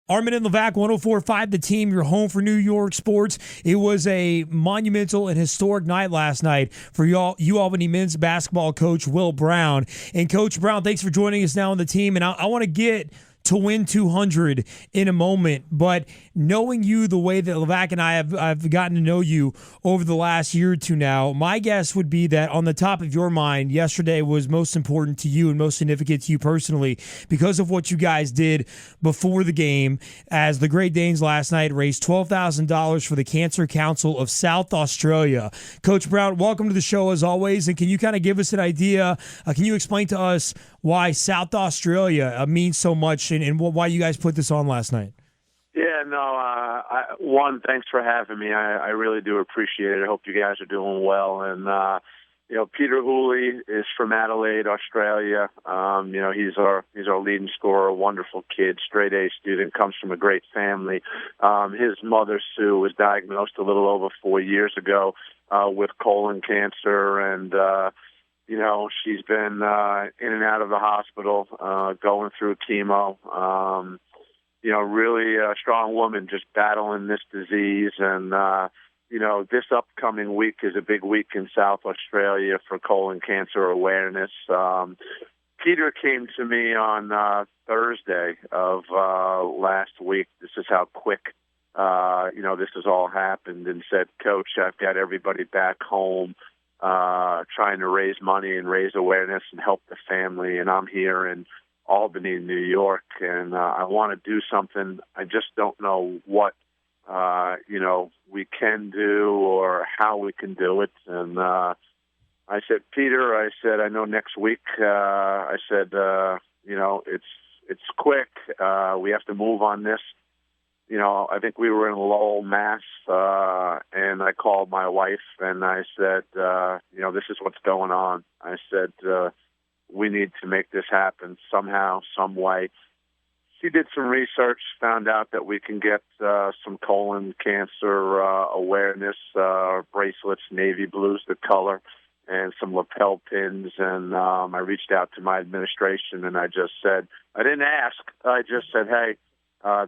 Armen and Levack, 104.5 The Team, your home for New York sports. It was a monumental and historic night last night for UAlbany men's basketball coach Will Brown. And Coach Brown, thanks for joining us now on the team. And I want to get to win 200 in a moment, but knowing you the way that Levack and I have gotten to know you over the last year or two now, my guess would be that on the top of your mind, yesterday was most important to you and most significant to you personally because of what you guys did before the game, as the Great Danes last night raised $12,000 for the Cancer Council of South Australia. Coach Brown, welcome to the show as always, and can you kind of give us an idea, can you explain to us why South Australia means so much and why you guys put this on last night? Yeah, no, thanks for having me. I really do appreciate it. I hope you guys are doing well. And, Peter Hooley is from Adelaide, Australia. He's our leading scorer, a wonderful kid, straight A student, comes from a great family. His mother, Sue, was diagnosed a little over 4 years ago with colon cancer, and she's been in and out of the hospital, going through chemo. Really a strong woman just battling this disease. And, this upcoming week is a big week in South Australia for colon cancer awareness. Peter came to me on Thursday of last week. This is how quick, this has all happened, and said, Coach, I've got everybody back home trying to raise money and raise awareness and help the family, and I'm here in Albany, New York, and I want to do something. I just don't know what, we can do or how we can do it. And I said, Peter, I know next week, it's quick. We have to move on this. I think we were in Lowell, Mass, and I called my wife and I said, this is what's going on. I said, we need to make this happen somehow, some way. She did some research, found out that we can get some colon cancer awareness bracelets, navy blue's the color, and some lapel pins. And I reached out to my administration and I just said, I didn't ask, I just said, hey,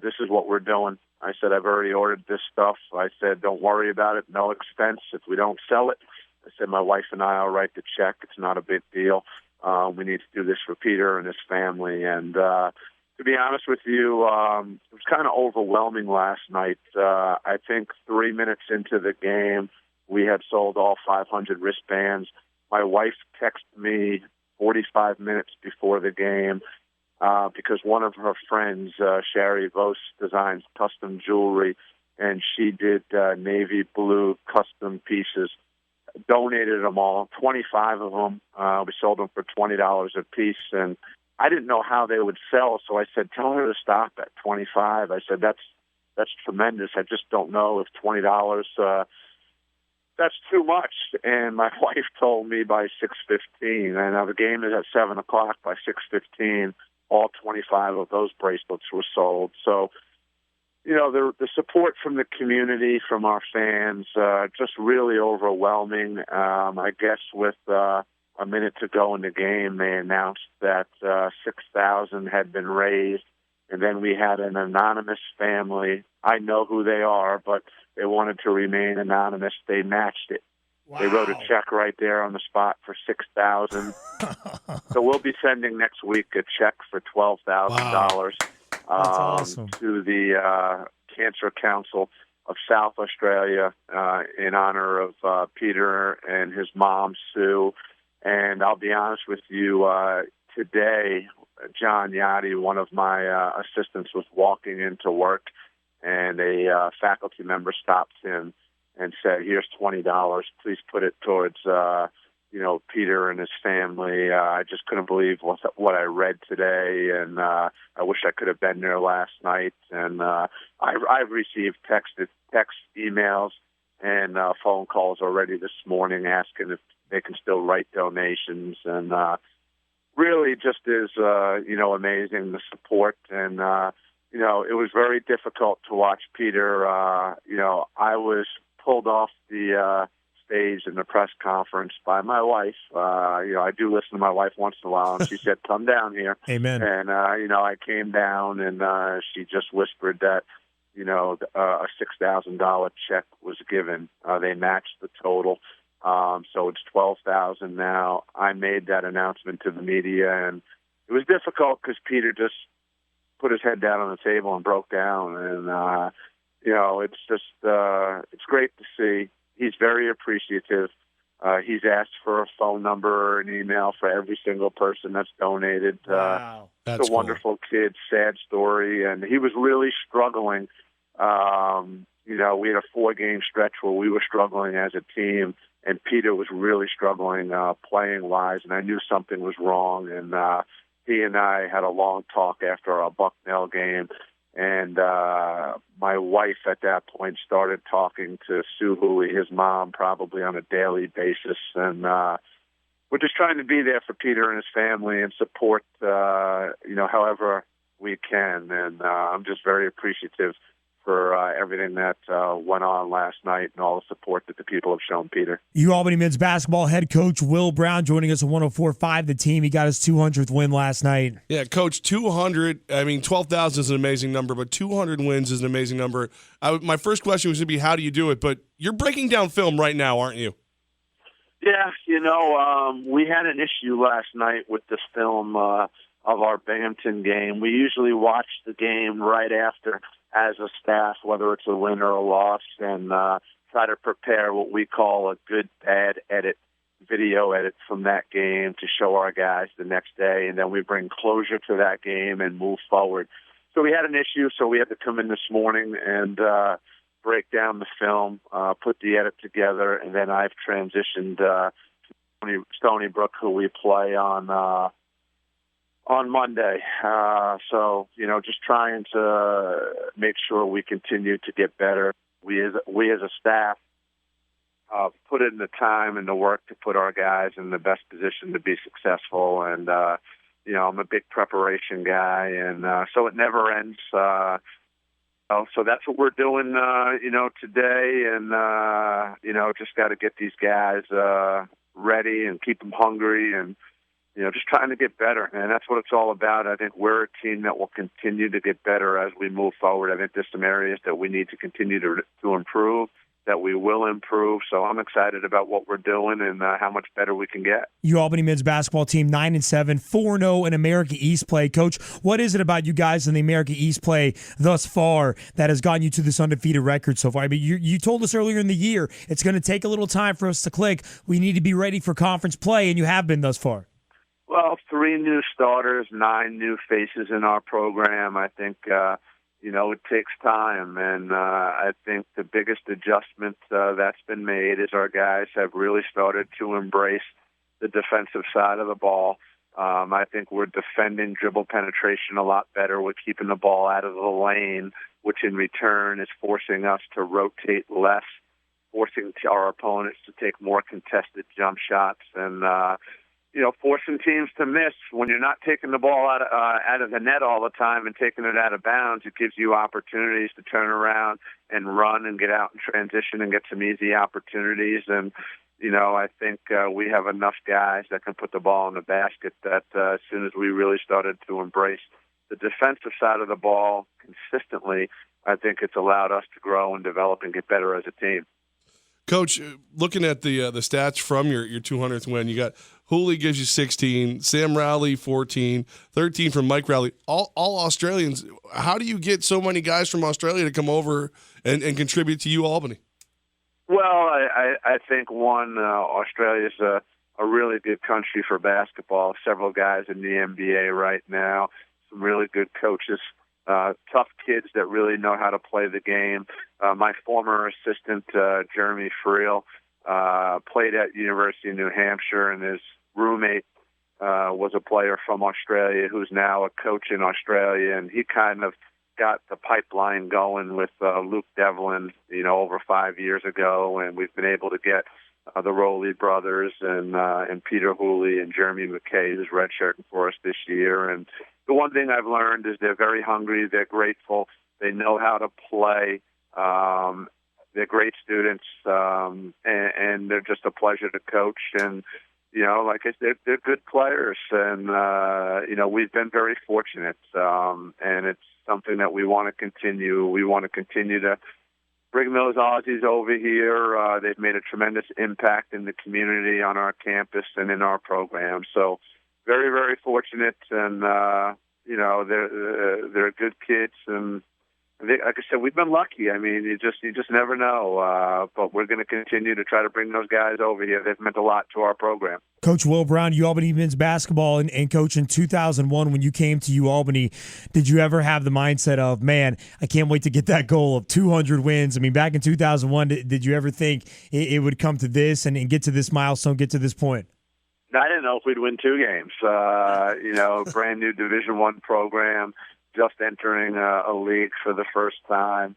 this is what we're doing. I said, I've already ordered this stuff. I said, don't worry about it, no expense if we don't sell it. I said, my wife and I will write the check. It's not a big deal. We need to do this for Peter and his family. And to be honest with you, it was kind of overwhelming last night. I think 3 minutes into the game, we had sold all 500 wristbands. My wife texted me 45 minutes before the game because one of her friends, Sherry Vos, designs custom jewelry, and she did navy blue custom pieces. Donated them all, 25 of them. We sold them for $20 a piece, and I didn't know how they would sell, so I said, tell her to stop at 25. I said, that's tremendous. I just don't know if $20, that's too much. And my wife told me by 6:15, and the game is at 7 o'clock. By 6:15, all 25 of those bracelets were sold. So, the support from the community, from our fans, just really overwhelming. I guess with a minute to go in the game, they announced that $6,000 had been raised, and then we had an anonymous family. I know who they are, but they wanted to remain anonymous. They matched it. Wow. They wrote a check right there on the spot for $6,000. So we'll be sending next week a check for $12,000. Wow. Awesome. To the Cancer Council of South Australia in honor of Peter and his mom, Sue. And I'll be honest with you, today, John Yachty, one of my assistants, was walking into work, and a faculty member stopped him and said, here's $20. Please put it towards Peter and his family. I just couldn't believe what I read today, and I wish I could have been there last night. And I've received text, emails, and phone calls already this morning asking if they can still write donations. And really just is, amazing, the support. And, it was very difficult to watch Peter. I was pulled off the stage in the press conference by my wife. I do listen to my wife once in a while, and she said, "Come down here." Amen. And I came down, and she just whispered that a $6,000 check was given. They matched the total, so it's $12,000 now. I made that announcement to the media, and it was difficult because Peter just put his head down on the table and broke down. And it's great to see. He's very appreciative. He's asked for a phone number and email for every single person that's donated. Wow. That's a wonderful kid, sad story. And he was really struggling. We had a 4-game stretch where we were struggling as a team, and Peter was really struggling playing-wise, and I knew something was wrong. And he and I had a long talk after our Bucknell game, and my wife at that point started talking to Sue Hooley, his mom, probably on a daily basis. And we're just trying to be there for Peter and his family and support, however we can. And I'm just very appreciative for everything that went on last night and all the support that the people have shown Peter. UAlbany men's basketball head coach Will Brown joining us on 104.5 The Team. He got his 200th win last night. Yeah, Coach, 200, 12,000 is an amazing number, but 200 wins is an amazing number. My first question was going to be, how do you do it? But you're breaking down film right now, aren't you? Yeah, we had an issue last night with the film of our Binghamton game. We usually watch the game right after as a staff, whether it's a win or a loss, and try to prepare what we call a good, bad video edit from that game to show our guys the next day, and then we bring closure to that game and move forward. So we had an issue, so we had to come in this morning and break down the film, put the edit together, and then I've transitioned to Stony Brook, who we play on Monday. Just trying to make sure we continue to get better. We as a staff put in the time and the work to put our guys in the best position to be successful. And, I'm a big preparation guy, and so it never ends. So that's what we're doing, today. And, just got to get these guys ready and keep them hungry and, just trying to get better. And that's what it's all about. I think we're a team that will continue to get better as we move forward. I think there's some areas that we need to continue to improve, that we will improve. So I'm excited about what we're doing and how much better we can get. UAlbany men's basketball team 9-7, 4-0 in America East play. Coach, what is it about you guys in the America East play thus far that has gotten you to this undefeated record so far? I mean, you told us earlier in the year it's going to take a little time for us to click. We need to be ready for conference play, and you have been thus far. Well, 3 new starters, 9 new faces in our program. I think, it takes time. And I think the biggest adjustment that's been made is our guys have really started to embrace the defensive side of the ball. I think we're defending dribble penetration a lot better. We're keeping the ball out of the lane, which in return is forcing us to rotate less, forcing our opponents to take more contested jump shots, and forcing teams to miss. When you're not taking the ball out of the net all the time and taking it out of bounds, it gives you opportunities to turn around and run and get out in transition and get some easy opportunities. And, I think we have enough guys that can put the ball in the basket that as soon as we really started to embrace the defensive side of the ball consistently, I think it's allowed us to grow and develop and get better as a team. Coach, looking at the stats from your 200th win, you got Hooley gives you 16, Sam Rowley 14, 13 from Mike Rowley, all Australians. How do you get so many guys from Australia to come over and contribute to UAlbany? Well, I think Australia's a really good country for basketball. Several guys in the NBA right now, some really good coaches. Tough kids that really know how to play the game. My former assistant, Jeremy Friel, played at University of New Hampshire, and his roommate was a player from Australia who's now a coach in Australia, and he kind of got the pipeline going with Luke Devlin, over 5 years ago, and we've been able to get the Rowley brothers and Peter Hooley and Jeremy McKay, who's redshirting for us this year. And the one thing I've learned is they're very hungry, they're grateful, they know how to play, they're great students, and and they're just a pleasure to coach. And like I said, they're good players, and we've been very fortunate, and it's something that we want to continue. We want to continue to bring those Aussies over here. They've made a tremendous impact in the community, on our campus, and in our program. So very, very fortunate, and they're good kids, and like I said, we've been lucky. I mean, you just never know. But we're going to continue to try to bring those guys over here. They've meant a lot to our program. Coach Will Brown, UAlbany men's basketball, and coach, in 2001 when you came to UAlbany, did you ever have the mindset of, man, I can't wait to get that goal of 200 wins? I mean, back in 2001, did you ever think it would come to this and get to this milestone, get to this point? I didn't know if we'd win 2 games. Brand new Division I program, just entering a league for the first time.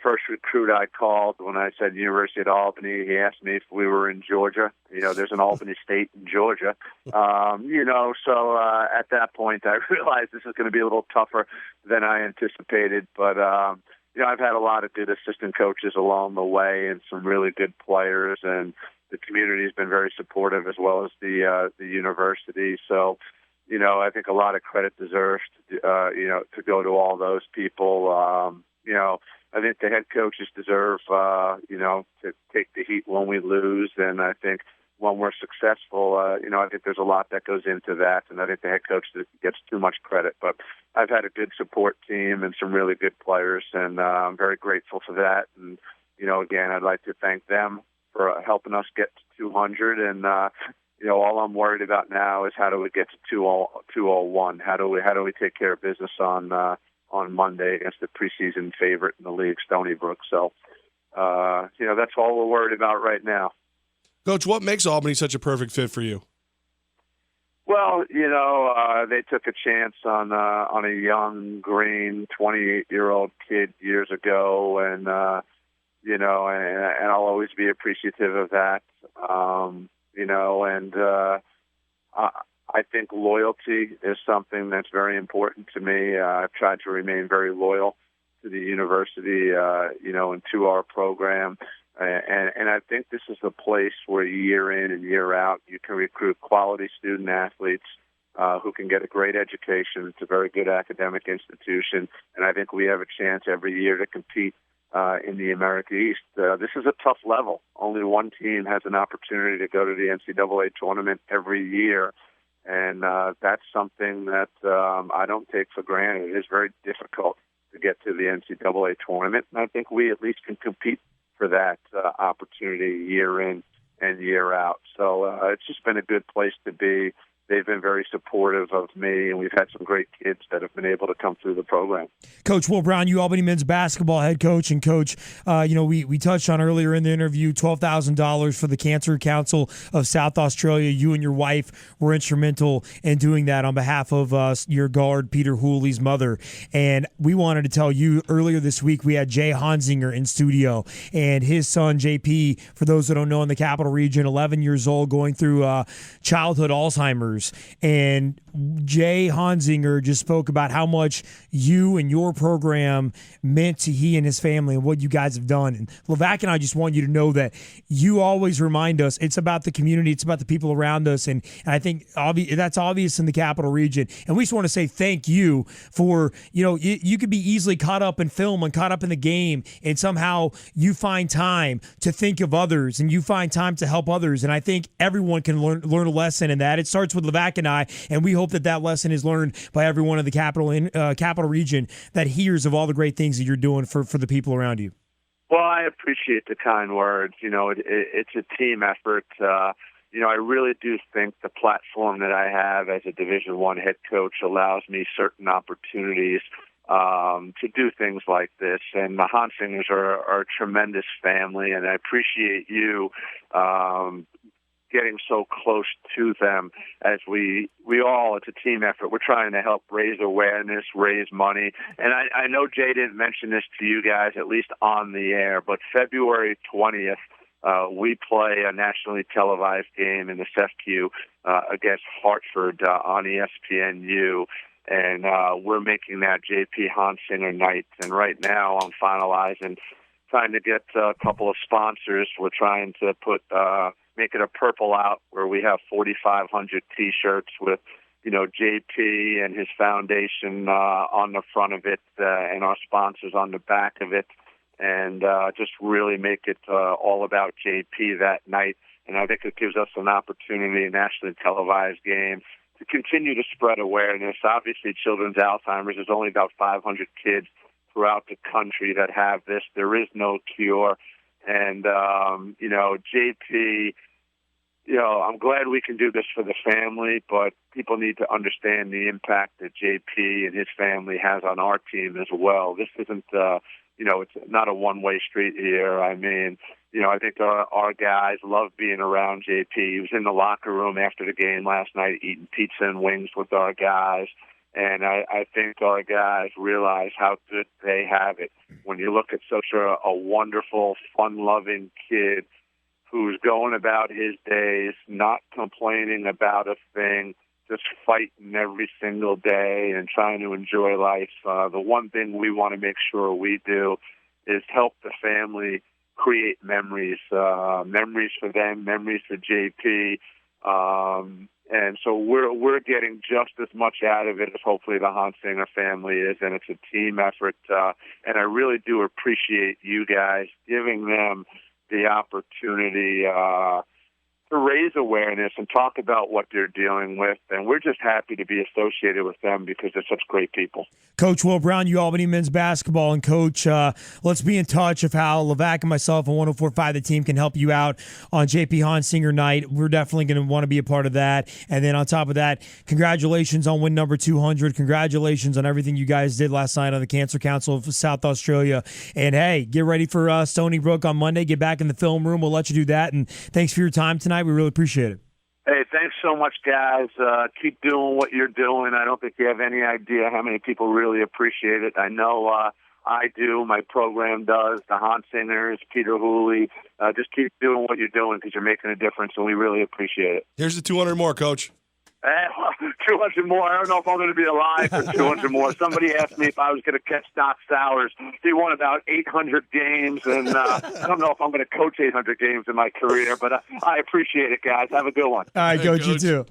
First recruit I called when I said University of Albany, he asked me if we were in Georgia. There's an Albany State in Georgia. So at that point I realized this is going to be a little tougher than I anticipated. But, I've had a lot of good assistant coaches along the way and some really good players, and the community has been very supportive, as well as the university. So, I think a lot of credit deserves, to go to all those people. I think the head coaches deserve, to take the heat when we lose. And I think when we're successful, I think there's a lot that goes into that. And I think the head coach gets too much credit. But I've had a good support team and some really good players, and I'm very grateful for that. And, again, I'd like to thank them for helping us get to 200. And, all I'm worried about now is how do we get to 201? How do we take care of business on Monday against the preseason favorite in the league, Stony Brook? So, that's all we're worried about right now. Coach, what makes Albany such a perfect fit for you? Well, they took a chance on a young, green, 28-year-old kid years ago, and and I'll always be appreciative of that. I think loyalty is something that's very important to me. I've tried to remain very loyal to the university, and to our program. And I think this is a place where year in and year out you can recruit quality student athletes who can get a great education. It's a very good academic institution, and I think we have a chance every year to compete in the America East. This is a tough level. Only one team has an opportunity to go to the NCAA tournament every year, and that's something that I don't take for granted. It is very difficult to get to the NCAA tournament, and I think we at least can compete for that opportunity year in and year out. So it's just been a good place to be. They've been very supportive of me, and we've had some great kids that have been able to come through the program. Coach Will Brown, UAlbany men's basketball head coach. And, Coach, we touched on earlier in the interview, $12,000 for the Cancer Council of South Australia. You and your wife were instrumental in doing that on behalf of your guard, Peter Hooley's mother. And we wanted to tell you, earlier this week, we had Jay Honsinger in studio, and his son, JP, for those that don't know, in the Capital Region, 11 years old, going through childhood Alzheimer's. And Jay Honsinger just spoke about how much you and your program meant to he and his family and what you guys have done. And Levack and I just want you to know that you always remind us it's about the community, it's about the people around us, and I think that's obvious in the Capital Region. And we just want to say thank you for, you could be easily caught up in film and caught up in the game, and somehow you find time to think of others and you find time to help others. And I think everyone can learn a lesson in that. It starts with Levack and I, and we hope that lesson is learned by everyone in the Capital Region that hears of all the great things that you're doing for the people around you. Well, I appreciate the kind words. It's a team effort. I really do think the platform that I have as a Division I head coach allows me certain opportunities to do things like this. And the Honsingers are a tremendous family, and I appreciate you getting so close to them as we all, it's a team effort. We're trying to help raise awareness, raise money. And I know Jay didn't mention this to you guys, at least on the air, but February 20th, we play a nationally televised game in the SEFCU against Hartford on ESPNU. And we're making that JP Honsinger night. And right now I'm finalizing trying to get a couple of sponsors. We're trying to make it a purple out where we have 4,500 T-shirts with, JP and his foundation on the front of it and our sponsors on the back of it, and just really make it all about JP that night. And I think it gives us an opportunity, a nationally televised game, to continue to spread awareness. Obviously, children's Alzheimer's, there's only about 500 kids throughout the country that have this. There is no cure. And, JP, I'm glad we can do this for the family, but people need to understand the impact that JP and his family has on our team as well. This isn't, it's not a one-way street here. I mean, I think our guys love being around JP. He was in the locker room after the game last night eating pizza and wings with our guys. And I think our guys realize how good they have it. When you look at such a wonderful, fun-loving kid who's going about his days, not complaining about a thing, just fighting every single day and trying to enjoy life. The one thing we want to make sure we do is help the family create memories, memories for them, memories for JP. And so we're getting just as much out of it as hopefully the Hansinger family is, and it's a team effort. And I really do appreciate you guys giving them the opportunity to raise awareness and talk about what they're dealing with. And we're just happy to be associated with them because they're such great people. Coach Will Brown, UAlbany men's basketball. And Coach, let's be in touch of how Levack and myself and 104.5 the team can help you out on JP Hansinger night. We're definitely going to want to be a part of that. And then on top of that, congratulations on win number 200. Congratulations on everything you guys did last night on the Cancer Council of South Australia. And hey, get ready for Stony Brook on Monday. Get back in the film room. We'll let you do that. And thanks for your time tonight. We really appreciate it. Hey, thanks so much, guys. Keep doing what you're doing. I don't think you have any idea how many people really appreciate it. I know I do. My program does. The Hansingers, Peter Hooley. Just keep doing what you're doing because you're making a difference, and we really appreciate it. Here's the 200 more, Coach. 200 more. I don't know if I'm going to be alive for 200 more. Somebody asked me if I was going to catch Doc Sowers. He won about 800 games, and I don't know if I'm going to coach 800 games in my career, but I appreciate it, guys. Have a good one. All right, Hey, Coach, you Coach. too.